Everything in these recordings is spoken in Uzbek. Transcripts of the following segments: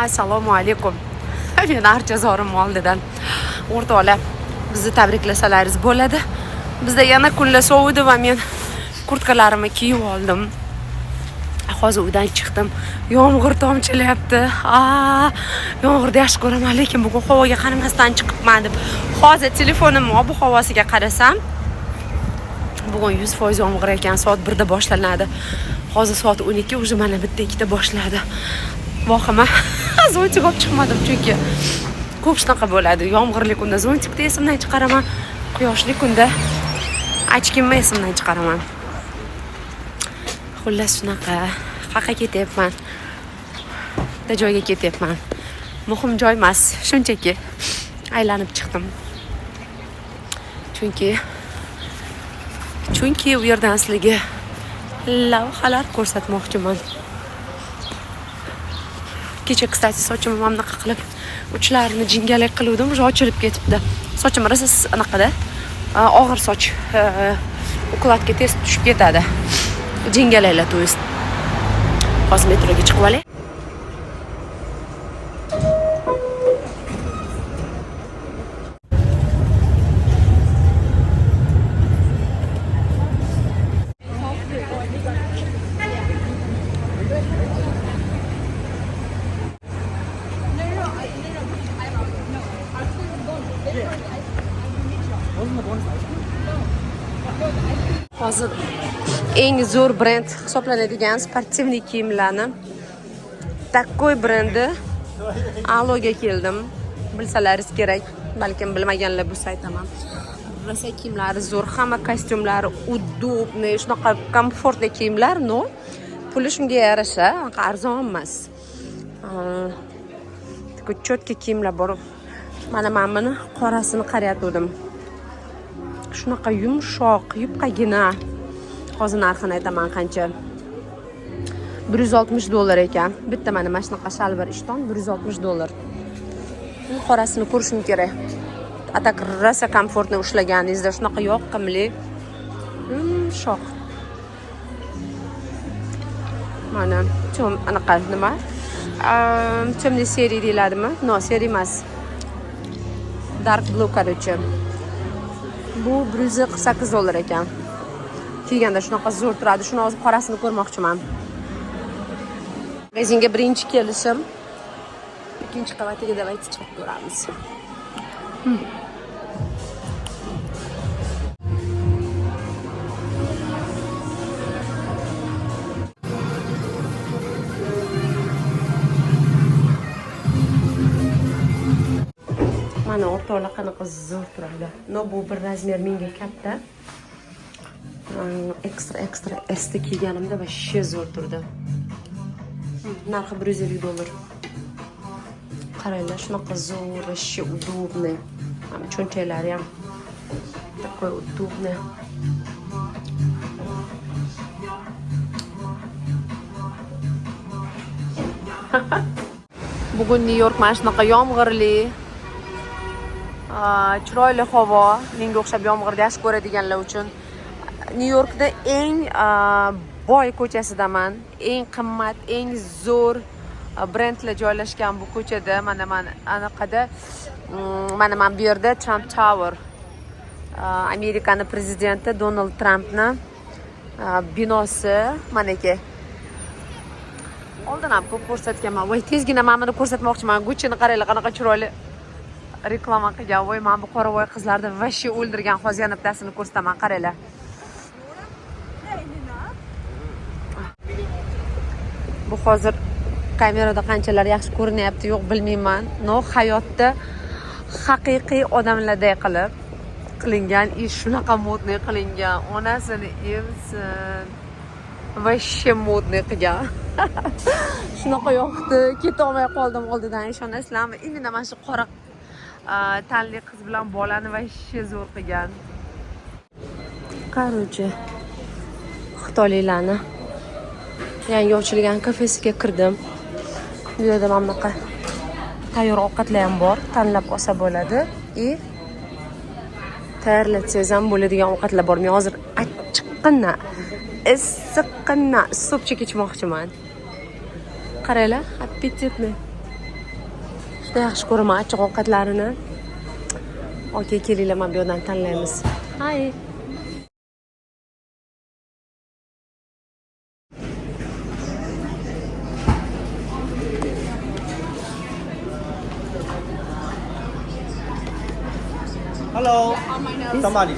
Assalomu alaykum. Men Archazorim oldidan o'rtoqlar bizni tabriklasangiz bo'ladi. Bizda yana kunlar sovidi va men kurtkalarimni kiyib oldim. Hozir uydan chiqdim. Yomg'ir tomchilayapti. Yomg'irni yaxshi ko'raman, lekin bugun havoga qaramasdan chiqibman deb. Hozir telefonimni ob-havosiga qarasam, bugun 100% yomg'ir ekan. Soat 1 da boshlanadi. Hozir soat 12, уже mana bitta 2 da boshladi. Vohima. Zontik olib chiqmadim chunki ko'p shunaqa bo'ladi. Yomg'irli kunda zontikni esimdan chiqaraman. Quyoshli kunda ochkimni esimdan chiqaraman. Xullas shunaqa. Qaqa ketyapman. Bitta joyga ketyapman. Muhim joy emas, shunchaki aylanib chiqdim. Chunki u yerdan sizlarga lavhalar ko'rsatmoqchiman. Kecha, kstati, sochimni mamnaqa qilib, uchlarini jingalak qiluvdim, уже ochilib ketibdi. Sochim rosa anaqada, og'ir soch, ukladga tez tushib ketadi. Jingalaklar to'yist. Hozir metroga chiqib olay. Hozir eng zo'r brend hisoblanadigan sportivniy kiyimlarni Takkoy brendi Aloga keldim. Bilsalaringiz kerak, balkim bilmaganlar bo'lsa aytaman. Rosa kiyimlari zo'r, hamma kostyumlari udobniy, shunaqa komfortli kiyimlar, no. Puli shunga yarasha, arzon emas. Такой cho'tka kiyimlar bor. Mana men buni qorasini qarayotgandim. Shunaqa yumshoq, yupqagina. Hozir narxini aytaman qancha. $160 ekan. Bitta mana shunaqa shalvar ishton $160. Bu qorasini ko'rishim kerak. Atak rosa komfortni ushlaganingizda shunaqa yoqimli. Yumshoq. Mana anaqa nima? Temniy seriya deyiladimi? No, seriya emas. Dark blue короче. Bu $148 ekan. Kiyganda shunaqa zo'r turadi. Shuni hozir qorasini ko'rmoqchiman. Magazinga birinchi kelishim. Ikkinchi qavatiga davayt chiqib ko'ramiz. Mana o'rtoqlar qanaqa zo'r turadi. No, bu bir razmer menga katta. Ekstra S da kiyganimda va she zo'r turdi. Narxi $150. Qaranglar, shunaqa zo'r va she udobniy. Mana cho'nchaklari ham такой удобный. Bugun New York mana shunaqa yomg'irli, chiroyli havo. Menga o'xshab yomg'irni yaxshi ko'radiganlar uchun New Yorkda eng boy ko'chasidaman. Eng qimmat, eng zo'r brendlar joylashgan bu ko'chada. Mana anaqada mana bu yerda Trump Tower, Amerikaning prezidenti Donald Trampning binosi mana aka. Oldin ham ko'p ko'rsatganman. Voy, tezgina men buni ko'rsatmoqchiman. Gucci'ni qaranglar, qanaqa chiroyli reklama qilgan. Voy, men bu qoravoy qizlarni vashi o'ldirgan hozir yana bittasini ko'rsataman, qaranglar. Bu hozir kamerada qanchalar yaxshi ko'rinyapti, yo'q bilmayman. No, hayotda haqiqiy odamlarday qilingan ish, shunaqa modniy qilingan. Onasini evsin. Vashi modniy qilgan. Shunaqa yoqdi, keta olmay qoldim oldidan. Ishonasizlarmi? Imенно mana shu qora tanli qiz bilan bolani vashi zo'r qilgan. Qarochi xitoyliklarni yangi ochilgan kafesiga kirdim. Bu yerda mana bunaqa tayyor ovqatlar ham bor, tanlab olsa bo'ladi. Tayyorlatsangiz ham bo'ladigan ovqatlar bor. Men hozir achchiqqina, issiqqina sopchik ichmoqchiman. Qaranglar, appetitni. Juda yaxshi ko'raman achchiq ovqatlarini. Okey, kelinglar, mana bu yerdan tanlaymiz. Hay. Hello. Somebody.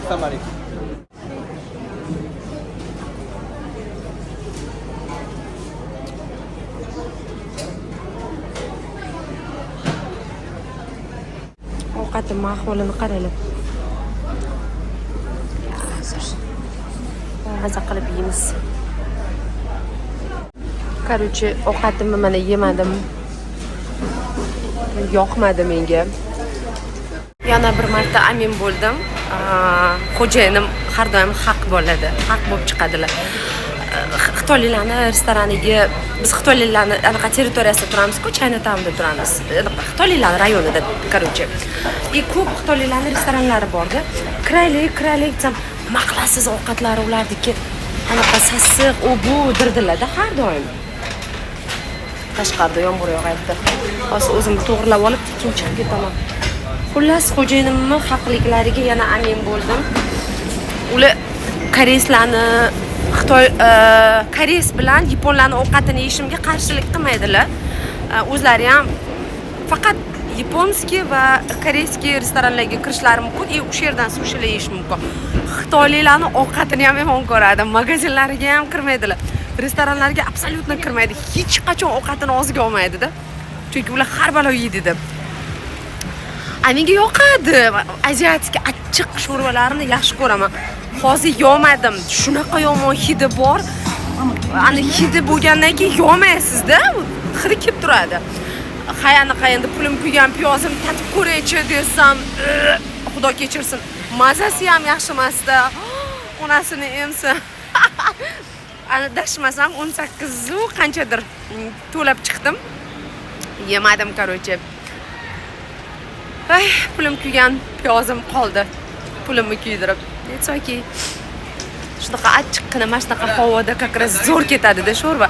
Ovqatim ahvolini qaranglar. Maza qilib yeymiz. Короче, ovqatimni mana yemadim. Yoqmadi menga. Yana bir marta amin bo'ldim. Xo'jayinim har doim haq bo'ladi. Haq bo'lib chiqadilar. Xitoyliklarning restoraniga biz xitoyliklarning anaqa territoriyasida turamiz-ku, Chinatownda turamiz. Xitoyliklar rayonida, короче. Ko'p xitoyliklarning restoranlari bor-da. Kiraylik desam, nima qilasiz ovqatlari ularniki? Anaqa sassiq, u bu dirdilarda har doim. Tashqarida yomg'ir yog'ayapti. Hozir o'zimni to'g'rilab olib, keyin chiqib ketaman. Xullas, xo'jayinimni haqliklariga yana amin bo'ldim. Ular koreyslarni koreys bilan yaponlarning ovqatini yeyishimga qarshilik qilmaydilar. O'zlari ham faqat yaponskiy va koreyskiy restoranlarga kirishlari mumkin, o'sha yerdan sushilar yeyish mumkin. Xitoyliklarning ovqatini ham yomon ko'radi, magazinlariga ham kirmaydilar. Restoranlarga absolyutno kirmaydi. Hech qachon ovqatini og'ziga olmaydi-da. Chunki ular har balo yeydi deb. Menga yoqadi. Asiatik achchiq sho'rvalarni yaxshi ko'raman. Hozir yo'madim. Shunaqa yomon hidi bor. Ani hidi bo'lgandan keyin yo'maysiz-da. Hidi kelib turadi. Anaqa endi pulim kuygan piyozim tatib ko'raychi desam, xudo kechirsin. Mazasi ham yaxshi emas-da. Onasini emsa. Ana dashmasam 18 qanchadir to'lab chiqdim. Yemadim, короче. Pulim kuygan piyozim qoldi. Pulimni kuydirib. It's okay. Shunaqa achchiqqina mana shunaqa havoda как раз zo'r ketadi-da sho'rva.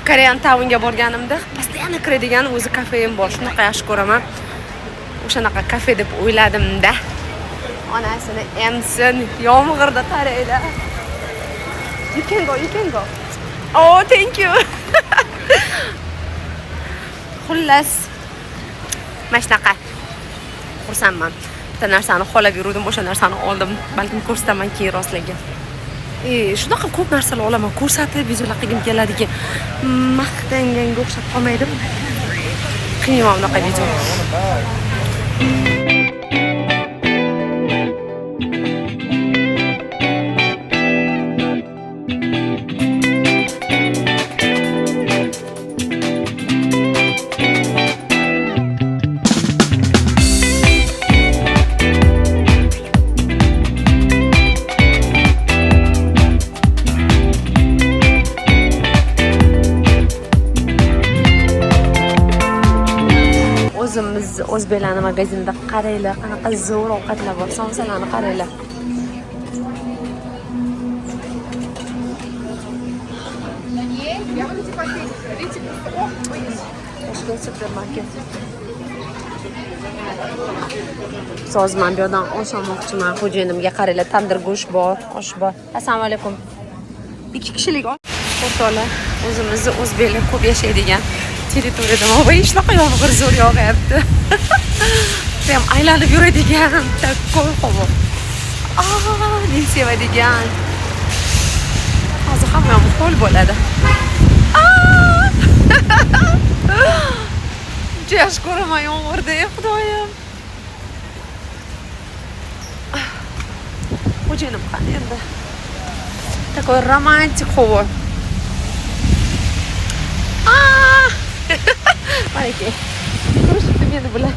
Korean Townga borganimda постоянно kiradigan o'zi kafem bor. Shunaqa yaxshi ko'raman. O'shanaqa kafe deb o'yladim-da. Onasini emsin, yomg'irda qaraylar. You can go. Oh, thank you. Xullas, mana shunaqa. Xursandman. Bitta narsani xolab yurdim, o'sha narsani oldim. Balkim ko'rsataman keyinroq sizlarga. Shunaqa ko'p narsalar olaman, ko'rsatib, videolar qilgim keladi-ki, maqtanganga o'xshab qolmaydi. Qiyman unaqa video. O'zimiz o'zbeklarning magazinida qaranglar, qanaqa zo'r ovqatlar bor. Somsalarni qaranglar. Toshkent supermarket. Sozman bu yerdan osh olmoqchiman. Xo'jayinimga qaranglar, tandir go'sht bor, osh bor. Assalomu alaykum. 2 kishilik o'rtoqlar. O'zimizni o'zbeklar ko'p yashaydigan territoriyada voy shunaqa yomg'ir zo'r yog'yapti. Ham aylanib yuradigan takkoy havo. Men sevadigan. Hozir hamma ham ho'l bo'ladi. Juda yaxshi ko'raman yomg'irda, xudoyim. Xo'jayinim qani endi? Такой romantik havo. Malaka. Ko'rishibdi meni bular.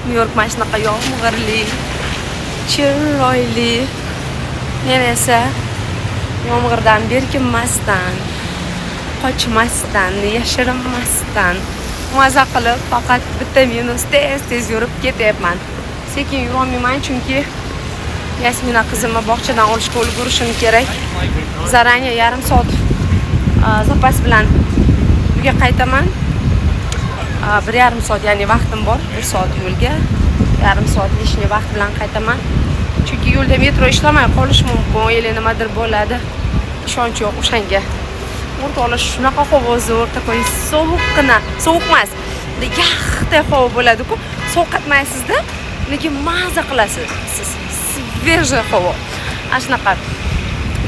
New York mana shunaqa yomg'irli, chiroyli. Men esa yomg'irdan berkinmasdan, qochmasdan, yashirinmasdan maza qilib faqat bitta minus tez yurib ketyapman. Sekin yurolmayman chunki Yasmina qizimni bog'chadan olishga ulgurishim kerak. Zaranya yarim soat zapas bilan uyga qaytaman. 1,5 soat, ya'ni vaqtim bor. 1 soat yo'lga, yarim soat ishni vaqt bilan qaytaman. Chunki yo'lda metro ishlamay qolish mumkin, yo'li nimadir bo'ladi. Ishonch yo'q o'shanga. O'rtoqlar shunaqa havo zo'r, takoy sovuqqina, sovuq emas. Yaxday havo bo'ladi-ku, sovqatmaysizda, lekin maza qilasiz. Svejiy havo. Shunaqa.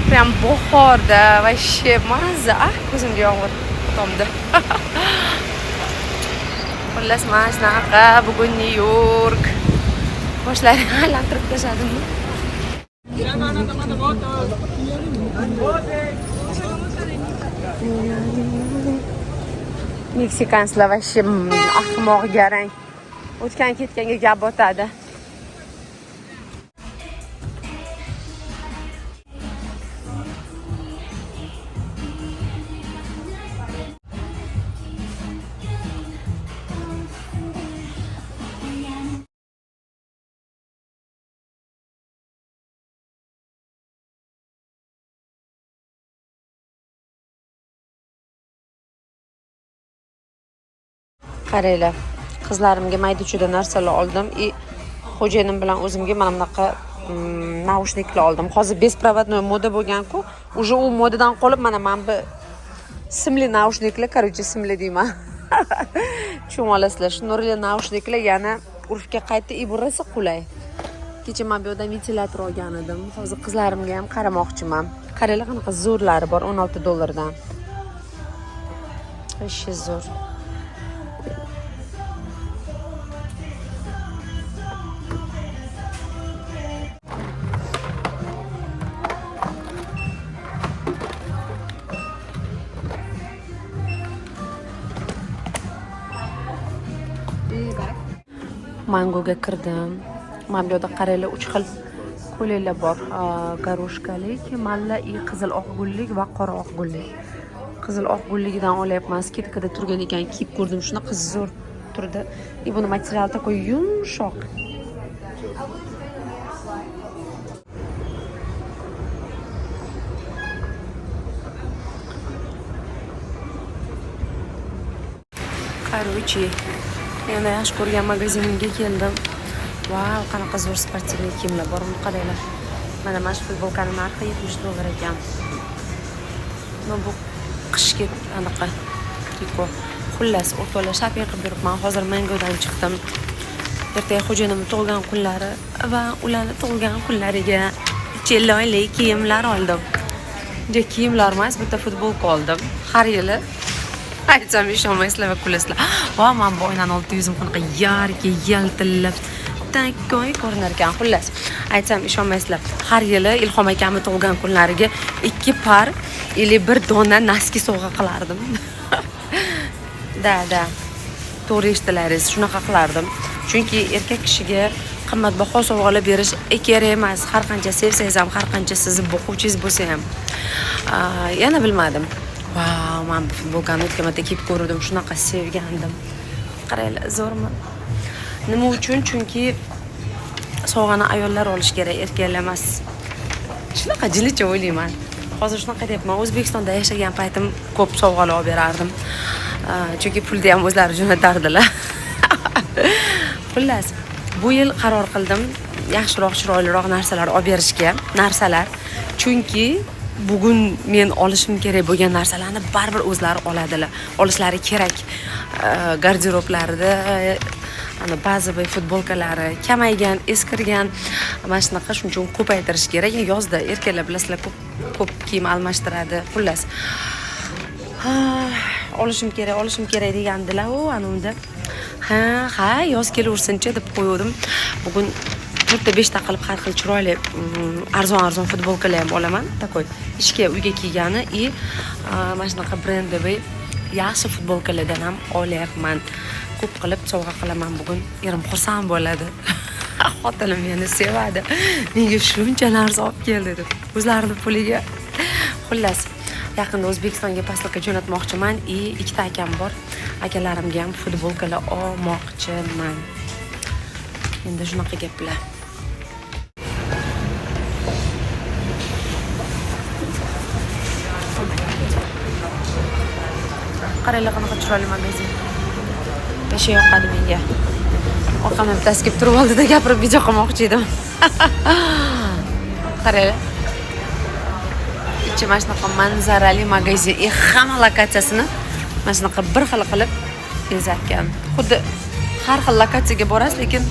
Prям bahorda, вообще maza. Ko'zimga yomg'ir tomdi. Xullas, mana shunaqa bugun Nyu-York. Boshlarini aylantirib tashladimmi? Meksikanslar вообще ahmoq garang. O'tgan ketganga gap o'tadi. Qaranglar, qizlarimga mayda-chuyda narsalar oldim. Xo'jayinim bilan o'zimga mana bunaqa naushniklar oldim. Hozir besprovodnoy moda bo'lgan-ku, уже u modadan qolib mana bu simli naushniklar, короче, simli deyman. Tushunib olasizlar, shu nurli naushniklar yana urfga qaytdi, burasi qulay. Kecha men bu yerda ventilyator olgan edim. Hozir qizlarimga ham qaramoqchiman. Qaranglar, qanaqa zo'rlari bor, $16 dan. Ishi zo'r. Mangoga kirdim. Mana bu yerda qaranglar 3 xil ko'ylaklar bor. Garushkalik, malla, qizil oqgullik va qora oqgullik. Qizil oqgulligidan olyapman. Skitkada turgan ekan, kiyib ko'rdim. Shunaqa zo'r turdi. Buni materiali takoy yumshoq. Короче, yana yaxshi ko'rgan magazinimga keldim. Vau, qanaqa zo'r sportivniy kiyimlar bor, buni qaranglar. Mana shu futbolkaning narxi $70 ekan. Mana bu qishga anaqa triko. Xullas, o'rtoqlar shopping qilib yuribman. Hozir Mangodan chiqdim. Ertaga xo'jayinimning tug'ilgan kunlari va ularning tug'ilgan kunlariga chiroyli kiyimlar oldim. Juda kiyimlar emas, bitta futbolka oldim. Har yili aytsam ishonmaysizlar va kulasizlar. Va men bu o'yindan 600 qanaqa yarki yaltillab takoy ko'rinar ekan. Xullas, aytsam ishonmaysizlar. Har yili Ilhom akamning tug'ilgan kunlariga 2 par или 1 dona naski sovg'a qilardim. Da. To'g'ri eshitdilaringiz, shunaqa qilardim. Chunki erkak kishiga qimmatbaho sovg'alar berish kerak emas. Har qancha sevsangiz ham, har qancha sizni boquvchingiz bo'lsa ham. Yana bilmadim. Vau, men bu futbolkani o'tgan marta kiyib ko'rdim, shunaqa sevgandim. Qaranglar, zo'rmi? Nima uchun? Chunki sovg'ani ayollar olish kerak, erkaklar emas. Shunaqa jilicha o'ylayman. Hozir shunaqa deyapman. O'zbekistonda yashagan paytim ko'p sovg'alar olib berardim. Chunki pulni ham o'zlari jo'natardilar. Xullas, bu yil qaror qildim yaxshiroq, chiroyliroq narsalar olib berishga, chunki bugun men olishim kerak bo'lgan narsalarni baribir o'zlari oladilar. Olishlari kerak. Garderoblarida bazaviy futbolkalari kamaygan, eskirgan, mana shunaqa, shuning uchun ko'paytirish kerak. Yozda erkaklar bilasizlar ko'p kiyim almashtiradi. Xullas, olishim kerak degandilar. Ana unda ha, yoz kelaversinchi deb qo'ydim. Bugun 4-5 ta qilib har xil chiroyli arzon futbolkalar ham olaman. Takoy ishga, uyga kiygani mana shunaqa brendovый yaxshi futbolkalardan ham olyapman. Ko'p qilib sovg'a qilaman bugun. Erim xursand bo'ladi. Xotinim meni sevadi. Menga shuncha narsa olib keldi deb. O'zlarining puliga. Xullas, yaqinda O'zbekistonga paslakka jo'natmoqchiman. 2 ta akam bor. Akalarimga ham futbolkalar olmoqchiman. Endi shunaqa gaplar. Qaranglar qanaqa chiroyli magazin. Besh yoqadi menga. Orqamdan bittasi kelib turib oldida gapirib video qilmoqchi edim. Qaranglar. Ichi mana shunaqa manzarali magazin. Hamma lokatsiyasini mana shunaqa bir xil qilib bezatgan. Xuddi har xil lokatsiyaga borasiz, lekin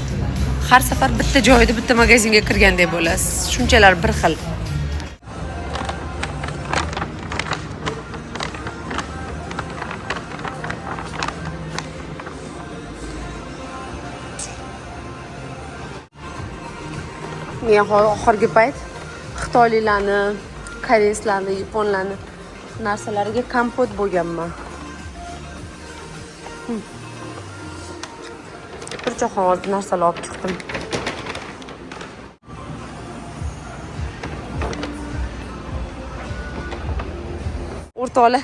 har safar bitta joyda bitta magazinga kirgandek bo'lasiz. Shunchalar bir xil. Men oxirgi payt xitoyliklarni, koreyslarni, yaponlarni narsalariga kompot bo'lganman. Turcha hozir narsalar olib chiqdim. O'rtoqlar,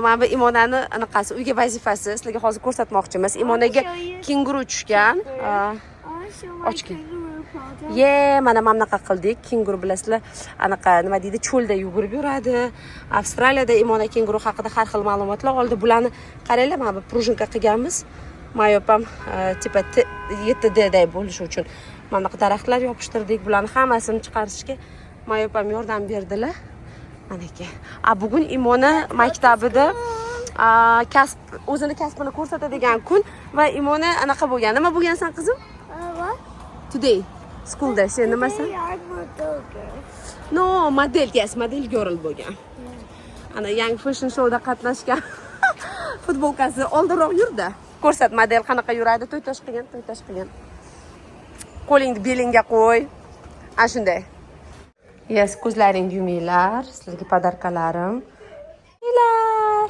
mana bu Imonani anaqasi, uyga vazifasi sizlarga hozir ko'rsatmoqchimiz. Imonaga kenguru tushgan. Ochgan. Mana bunaqa qildik. Kenguru bilasizlar, anaqa nima deydi, cho'lda yugurib yuradi. Avstraliyada Imona kenguru haqida har xil ma'lumotlar oldi. Bularni qaranglar, mana bu prujinka qilganmiz. Mayopam tipa 7D day bo'lishi uchun mana bunaqa daraxtlar yopishtirdik. Bularni hammasini chiqarishga Mayopam yordam berdilar. Manaki. Bugun Imona maktabida kasb, o'zini kasbini ko'rsatadigan kun va Imona anaqa bo'lgan. Nima bo'lgansan qizim? Today schoolda sen nimasan? No, model, yes, model girl bo'lgan. Ana yangi fashion showda qatnashgan. Futbolkasi oldinroq yurdi. Ko'rsat, model qanaqa yuradi, to'ytosh qilgan. Qo'lingni belingga qo'y. Ana shunday. Yes, ko'zlaringni yuminglar. Sizlarga podarkalarim. Yuminglar.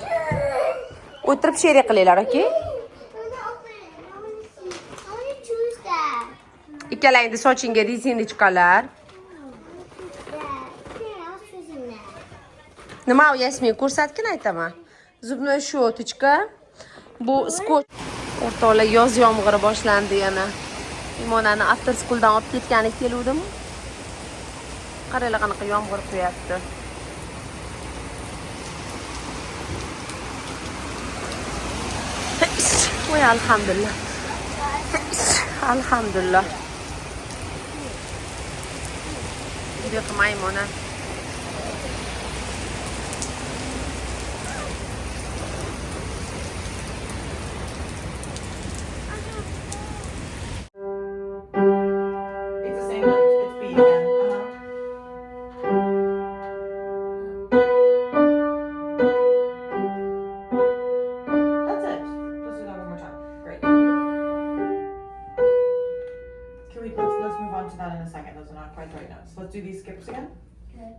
O'tirib she'ri qilinglar, okay? Ikkalangni sochingga rezinli chiqalar. Nima u Yasmin, ko'rsatgin aytaman. Zubnoy shotochka. Bu skotch. O'rtoqlar, yoz yomg'iri boshlandi yana. Imonani after schooldan olib ketgani keluvdim. Qaranglar qanaqa yomg'ir quyapti. Voy, alhamdulillah. Alhamdulillah. Video qilmay Imona. Let's move on to that in a second. Those are not quite right notes. Let's do these skips again. Good.